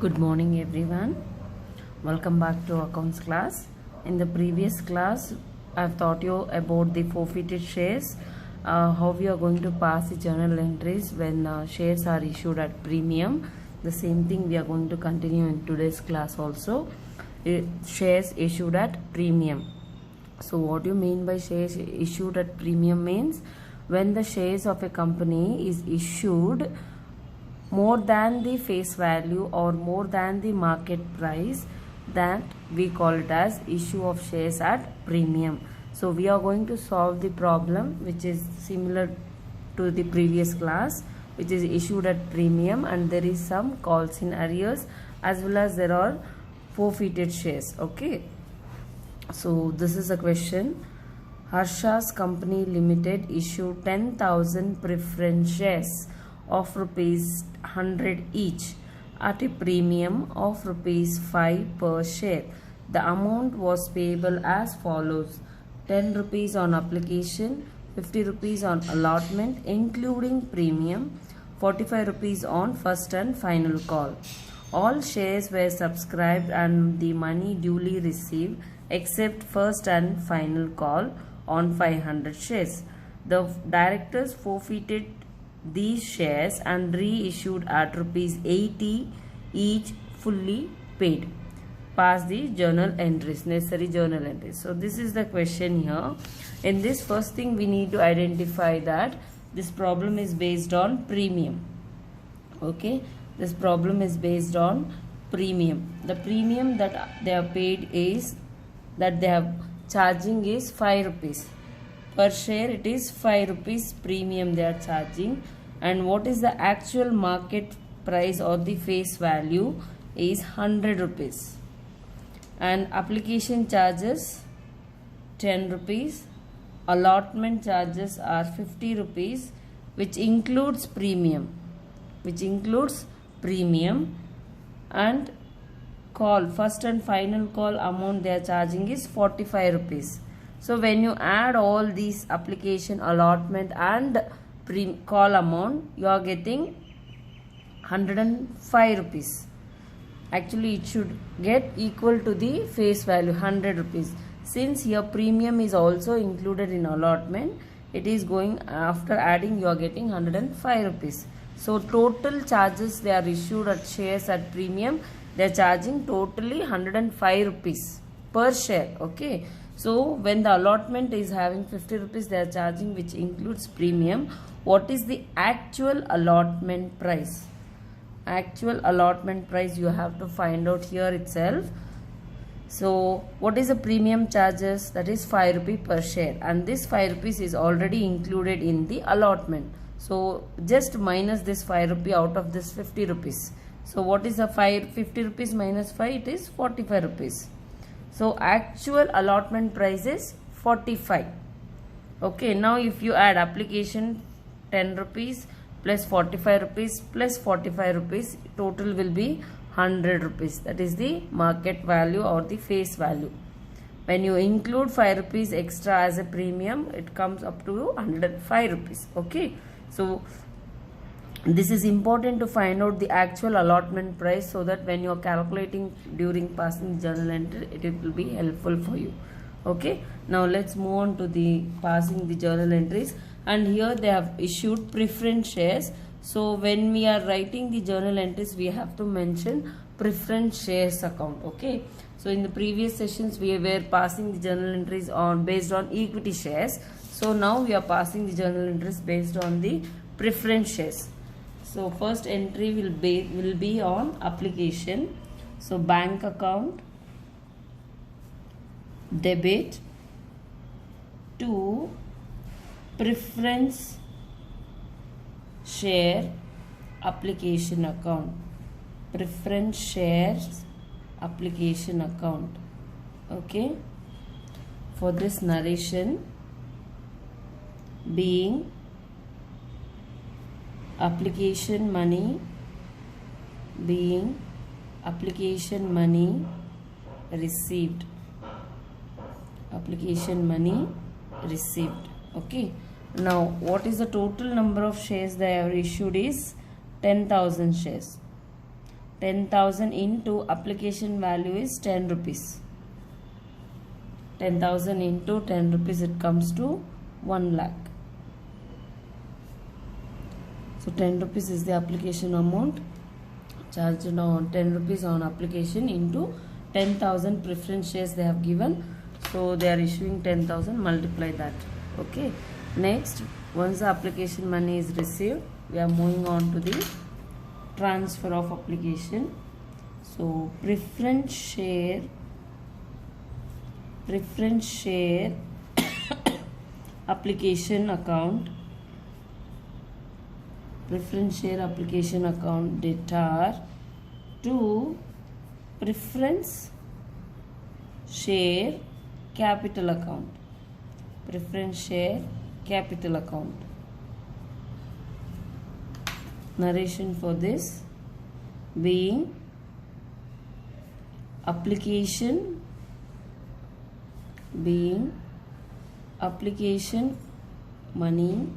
Good morning everyone. Welcome back to accounts class. In the previous class, I've taught you about the forfeited shares, how we are going to pass the journal entries when shares are issued at premium. The same thing we are going to continue in today's class also. Shares issued at premium. So what do you mean by shares issued at premium means when the shares of a company is issued more than the face value or more than the market price, that we call it as issue of shares at premium. So we are going to solve the problem which is similar to the previous class, which is issued at premium, and there is some calls in arrears as well as there are forfeited shares. Okay, so this is a question. Harsha's Company Limited issued 10,000 preference shares of rupees 100 each at a premium of rupees 5 per share. The amount was payable as follows: 10 rupees on application, 50 rupees on allotment including premium, 45 rupees on first and final call. All shares were subscribed and the money duly received except first and final call on 500 shares. The directors forfeited these shares and reissued at rupees 80 each, fully paid. Pass the journal entries, necessary journal entries. So this is the question here. In this first thing we need to identify that this problem is based on premium. Okay, this problem is based on premium. The premium that they have paid is that they have charging is 5 rupees per share. It is 5 rupees premium they are charging, and what is the actual market price or the face value is 100 rupees, and application charges 10 rupees, allotment charges are 50 rupees, which includes premium, and call, first and final call amount they are charging is 45 rupees. So when you add all these application, allotment and call amount, you are getting 105 rupees. Actually it should get equal to the face value 100 rupees. Since here premium is also included in allotment, it is going, after adding you are getting 105 rupees. So total charges they are issued at shares at premium, they are charging totally 105 rupees per share. Okay, so when the allotment is having 50 rupees they are charging, which includes premium. What is the actual allotment price? Actual allotment price you have to find out here itself. So what is the premium charges? That is 5 rupees per share, and this 5 rupees is already included in the allotment. So just minus this 5 rupees out of this 50 rupees. So what is the 50 rupees minus 5? It is 45 rupees. So actual allotment price is 45. Okay, now if you add application 10 rupees plus 45 rupees plus 45 rupees, total will be 100 rupees. That is the market value or the face value. When you include 5 rupees extra as a premium, it comes up to 105 rupees. Okay, so this is important to find out the actual allotment price, so that when you are calculating during passing journal entry, it will be helpful for you. Okay, now let's move on to the passing the journal entries. And here they have issued preference shares. So when we are writing the journal entries, we have to mention preference shares account. Okay, so in the previous sessions we were passing the journal entries on based on equity shares. So now we are passing the journal entries based on the preference shares. So first entry will be on application. So bank account, debit to preference share application account, preference shares application account. Okay, for this narration being application money received, Okay, now what is the total number of shares they have issued is 10,000 shares. 10,000 into application value is 10 rupees. 10,000 into 10 rupees, it comes to 1 lakh. So 10 rupees is the application amount charged on 10 rupees on application into 10,000 preference shares they have given. So they are issuing 10,000, multiply that. Okay. Next, once the application money is received, we are moving on to the transfer of application. So preference share application account, preference share application account debtor to preference share capital account, preference share capital account. Narration for this being application money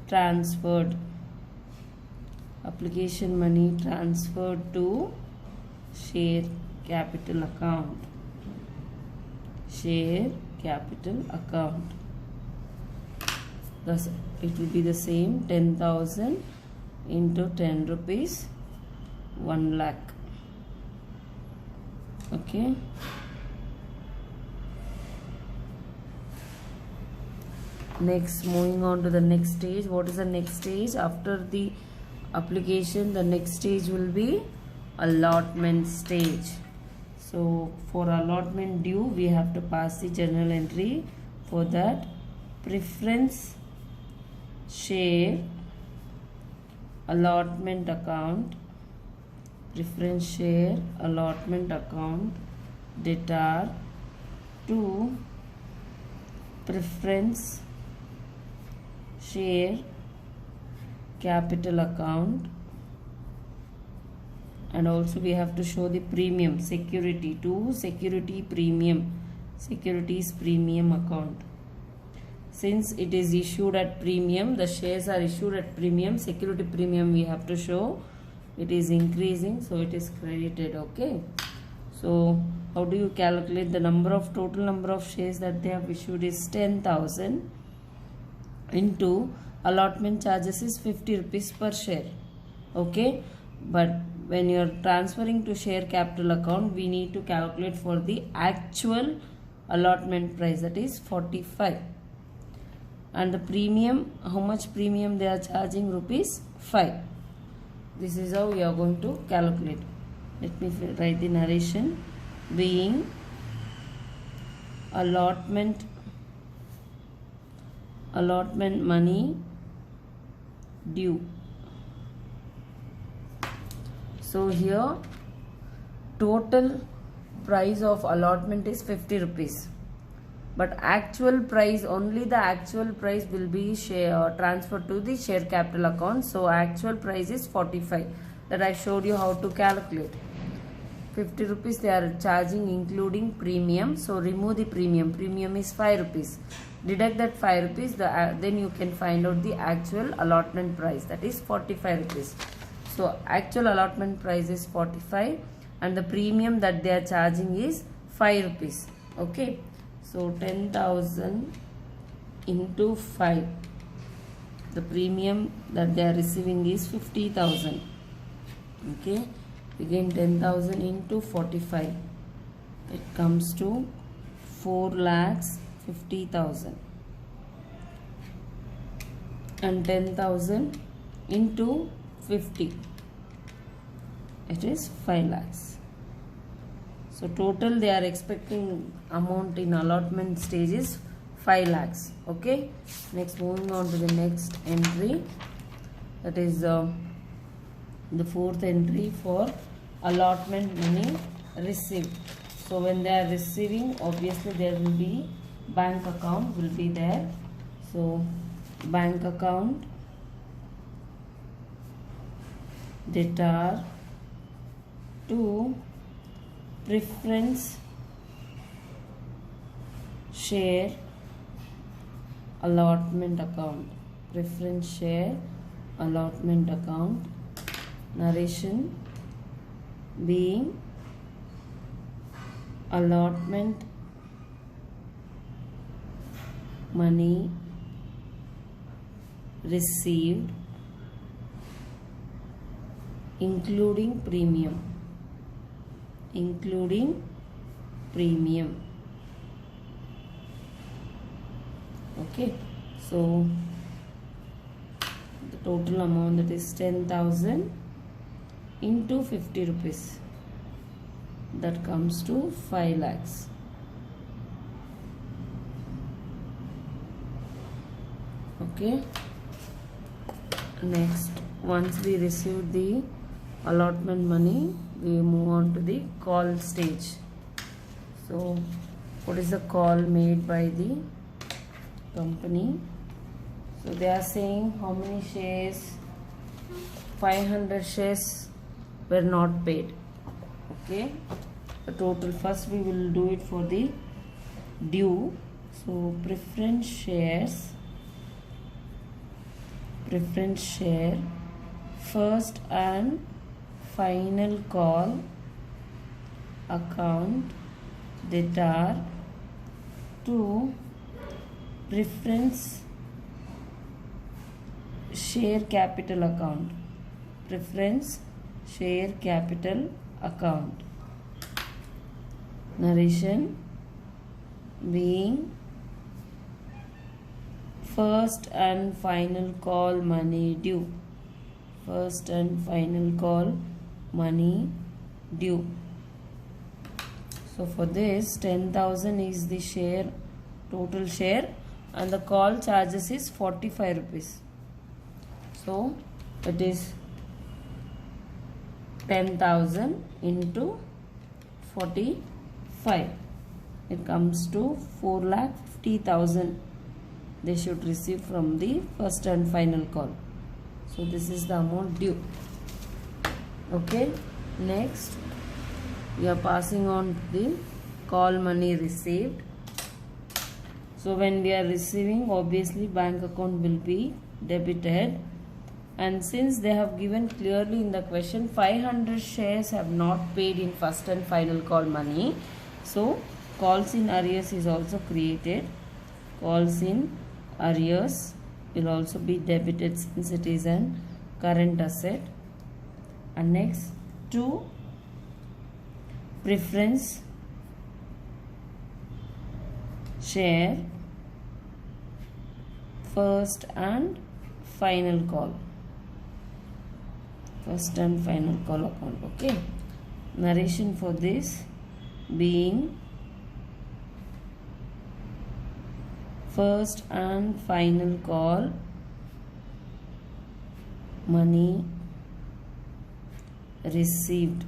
transferred, application money transferred to share capital account, share capital account. Thus it will be the same, 10,000 into 10 rupees, 1 lakh. Okay. Next, moving on to the next stage. What is the next stage? After the application, the next stage will be allotment stage. So for allotment due, we have to pass the journal entry. For that, preference share allotment account, preference share allotment account debtor to preference share capital account, and also we have to show the premium security to security premium, securities premium account. Since it is issued at premium, the shares are issued at premium, security premium we have to show. It is increasing, so it is credited. Okay. So how do you calculate the total number of shares that they have issued is 10,000 into allotment charges is 50 rupees per share. Okay. But when you are transferring to share capital account, we need to calculate for the actual allotment price, that is 45. And the premium, how much premium they are charging? Rupees 5. This is how we are going to calculate. Let me write the narration. Being allotment money due. So here total price of allotment is 50 rupees. But actual price, only the actual price will be transferred to the share capital account. So actual price is 45. That I showed you how to calculate. 50 rupees they are charging including premium. So remove the premium. Premium is 5 rupees. Deduct that 5 rupees. Then you can find out the actual allotment price. That is 45 rupees. So actual allotment price is 45. And the premium that they are charging is 5 rupees. Okay. So 10,000 into 5. The premium that they are receiving is 50,000. Okay. Again 10,000 into 45. It comes to 4,50,000. And 10,000 into 50. It is 5 lakhs. So total they are expecting amount in allotment stage is 5 lakhs. Okay. Next, moving on to the next entry. That is the fourth entry for allotment money received. So when they are receiving, obviously there will be bank account will be there. So bank account debtor to preference share allotment account, preference share allotment account. Narration: being allotment money received including premium. Okay, so the total amount, that is 10,000 into 50 rupees, that comes to 5 lakhs. Okay, next, once we receive the allotment money, we move on to the call stage. So what is the call made by the company? So they are saying how many shares? 500 shares were not paid. Okay, the total, first we will do it for the due. So preference share first and final call account that are to preference share capital account. Narration being first and final call money due. So for this, 10,000 is the share, total share, and the call charges is 45 rupees. So it is 10,000 into 45. It comes to 4,50,000 they should receive from the first and final call. So this is the amount due. Okay, next we are passing on the call money received. So when we are receiving, obviously bank account will be debited, and since they have given clearly in the question 500 shares have not paid in first and final call money, so calls in arrears is also created. Calls in arrears will also be debited since it is an current asset. And next, to preference share first and final call account. Okay, narration for this being first and final call money received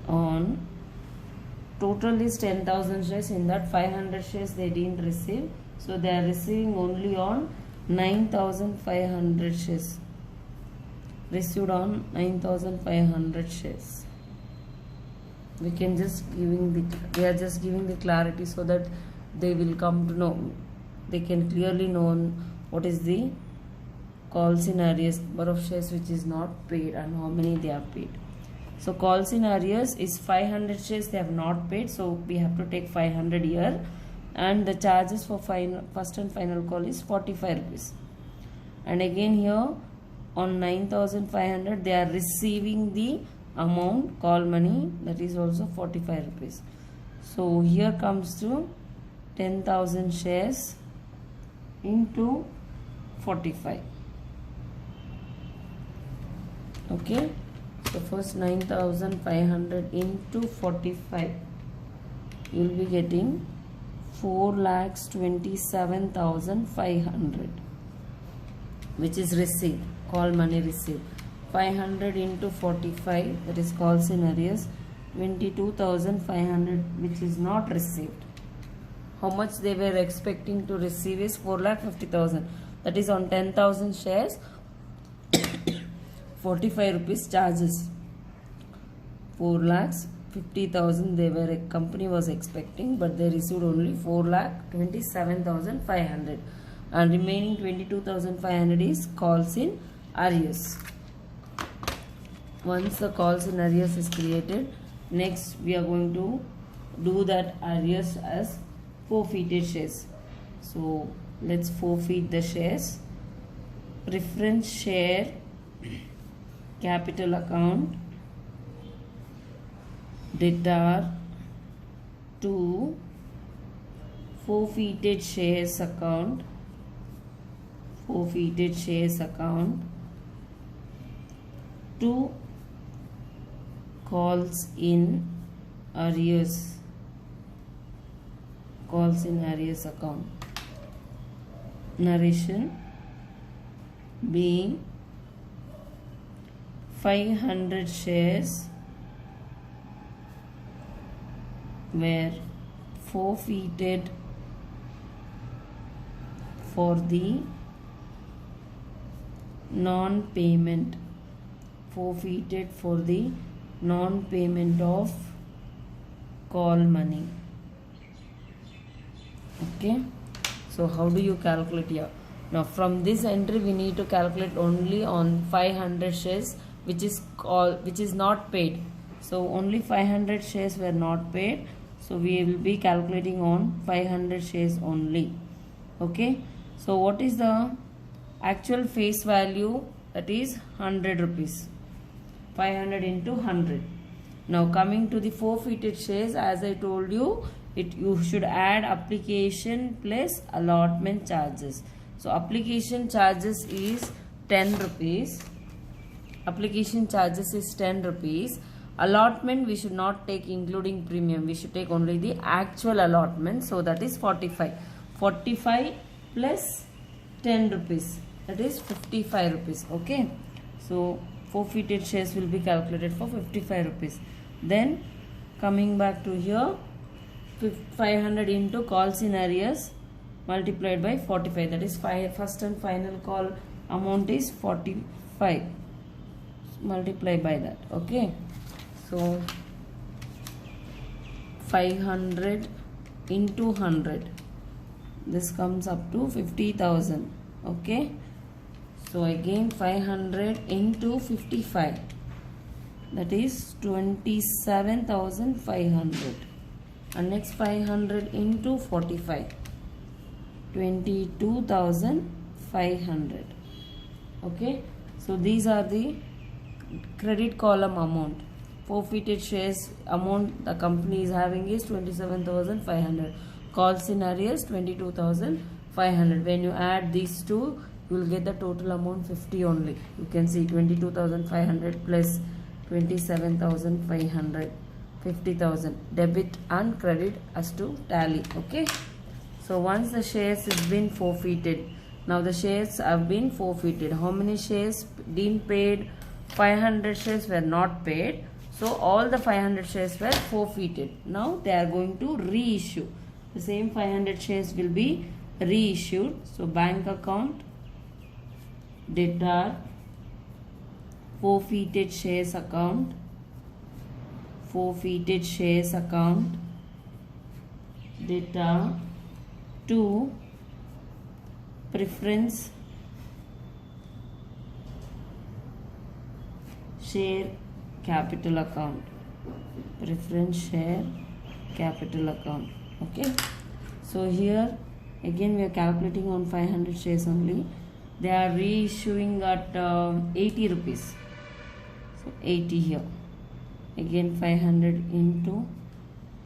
on, total is 10,000 shares. In that 500 shares they didn't receive, so they are receiving only on 9,500 shares, received on 9,500 shares. We are just giving the clarity so that they will come to know, they can clearly know what is the calls in arrears, number of shares which is not paid and how many they have paid. So calls in arrears is 500 shares they have not paid, so we have to take 500 here, and the charges for first and final call is 45 rupees. And again here on 9,500 they are receiving the amount call money, that is also 45 rupees. So here comes to 10,000 shares into 45. Okay, so first 9,500 into 45, you will be getting 4,27,500, which is received, call money received. 500 into 45, that is calls in arrears, 22,500, which is not received. How much they were expecting to receive is 4,50,000, that is on 10,000 shares 45 rupees charges. 4,50,000 they were, a company was expecting, but they received only 4,27,500, and remaining 22,500 is calls in arrears. Once the calls in arrears is created, next we are going to do that arrears as forfeited shares. So let's forfeit the shares. Preference share capital account, debtor to forfeited shares account, to calls in arrears account. Narration being 500 shares were forfeited for the non-payment of call money. Okay, so how do you calculate here? Now from this entry we need to calculate only on 500 shares which is not paid. So only 500 shares were not paid, so we will be calculating on 500 shares only. Okay, so what is the actual face value? That is 100 rupees. 500 into 100. Now coming to the forfeited shares, as I told you, you should add application plus allotment charges. So application charges is 10 rupees. Allotment we should not take including premium. We should take only the actual allotment. So that is 45. 45 plus 10 rupees. That is 55 rupees. Okay. So forfeited shares will be calculated for 55 rupees. Then coming back to here, 500 into calls in arrears multiplied by 45. That is first and final call amount is 45. Multiply by that. Okay. So 500 into 100. This comes up to 50,000. Okay. So again 500 into 55. That is 27,500. And next 500 into 45. 22,500. Okay. So these are the credit column amount. Forfeited shares amount the company is having is 27,500. Calls in arrears 22,500. When you add these two, you will get the total amount 50 only. You can see 22,500 plus 27,500, 50,000. Debit and credit as to tally. Okay. So once the shares has been forfeited, now the shares have been forfeited. How many shares didn't paid? 500 shares were not paid. So all the 500 shares were forfeited. Now they are going to reissue. The same 500 shares will be reissued. So bank account, debtor, forfeited shares account, debtor to preference share capital account. Okay. So here again we are calculating on 500 shares only. They are reissuing at 80 rupees. So 80 here. Again 500 into,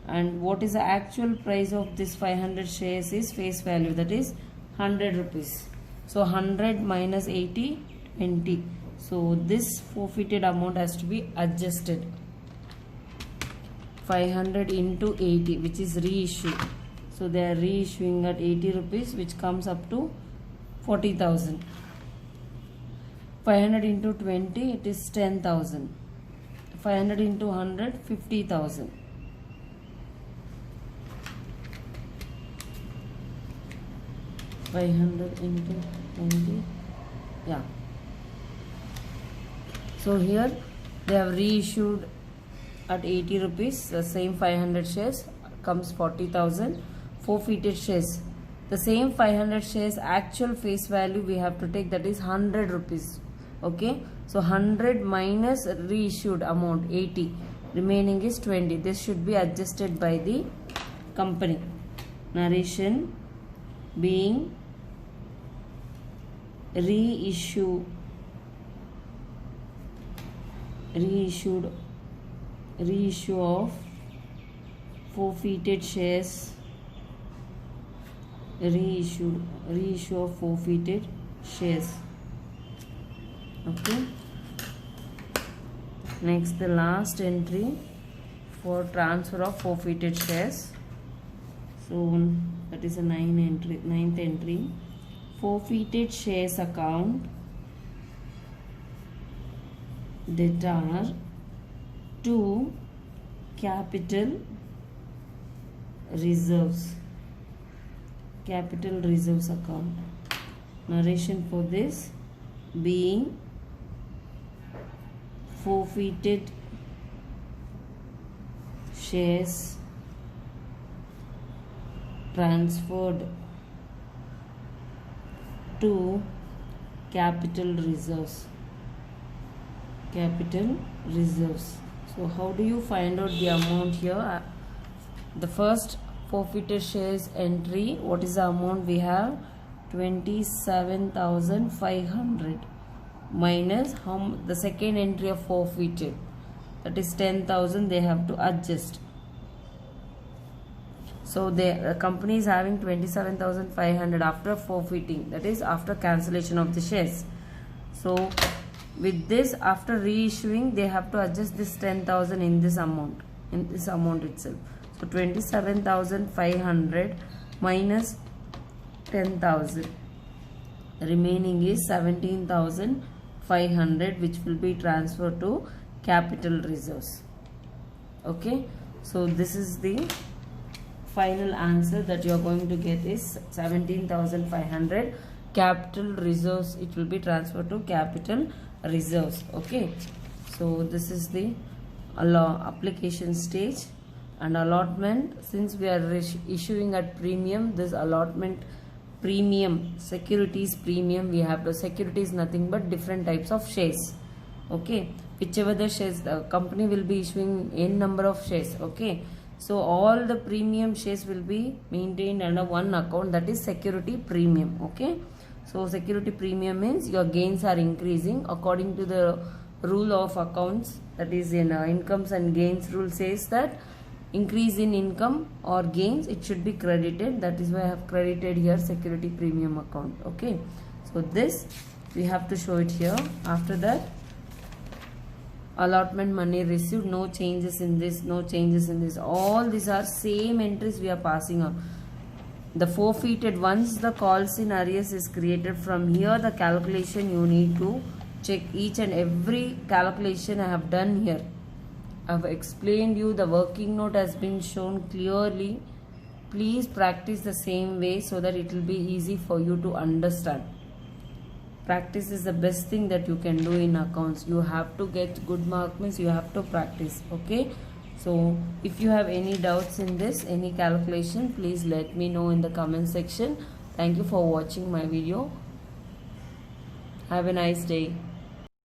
and what is the actual price of this 500 shares is face value, that is 100 rupees. So 100 minus 80, 20. So this forfeited amount has to be adjusted. 500 into 80, which is reissue. So they are reissuing at 80 rupees, which comes up to 40,000. 500 into 20, it is 10,000. 500 into 100, 50,000. 500 into 20, yeah. So here they have reissued at 80 rupees. The same 500 shares comes 40,000. Forfeited shares, the same 500 shares actual face value we have to take, that is 100 rupees. Okay, so 100 minus reissued amount 80, remaining is 20. This should be adjusted by the company. Narration: being reissue of forfeited shares, reissue of forfeited shares. Okay, next the last entry for transfer of forfeited shares. So that is a ninth entry. Forfeited shares account, debtor to capital reserves account. Narration for this: being forfeited shares transferred to capital reserves. So how do you find out the amount here? The first forfeited shares entry, what is the amount we have? 27,500 minus the second entry of forfeited, that is 10,000. They have to adjust. So the company is having 27,500 after forfeiting, that is after cancellation of the shares. So with this, after reissuing, they have to adjust this 10,000 in this amount itself. So 27,500 minus 10,000, remaining is 17,500, which will be transferred to capital reserves. Okay, so this is the final answer that you are going to get is 17,500 capital reserves. It will be transferred to capital reserves. Okay, so this is the application stage. And allotment, since we are issuing at premium, this allotment premium, securities premium, we have to, security is nothing but different types of shares. Okay, whichever the shares, the company will be issuing n number of shares. Okay, so all the premium shares will be maintained under one account, that is security premium. Okay, so security premium means your gains are increasing according to the rule of accounts, that is in incomes and gains rule says that increase in income or gains, it should be credited. That is why I have credited here security premium account. Okay, so this we have to show it here. After that, allotment money received, no changes in this, no changes in this. All these are same entries we are passing on. The forfeited, once the calls in arrears is created, from here the calculation you need to check each and every calculation I have done here. I have explained you, the working note has been shown clearly. Please practice the same way so that it will be easy for you to understand. Practice is the best thing that you can do in accounts. You have to get good mark, means you have to practice. Okay, so if you have any doubts in this, any calculation, please let me know in the comment section. Thank you for watching my video. Have a nice day.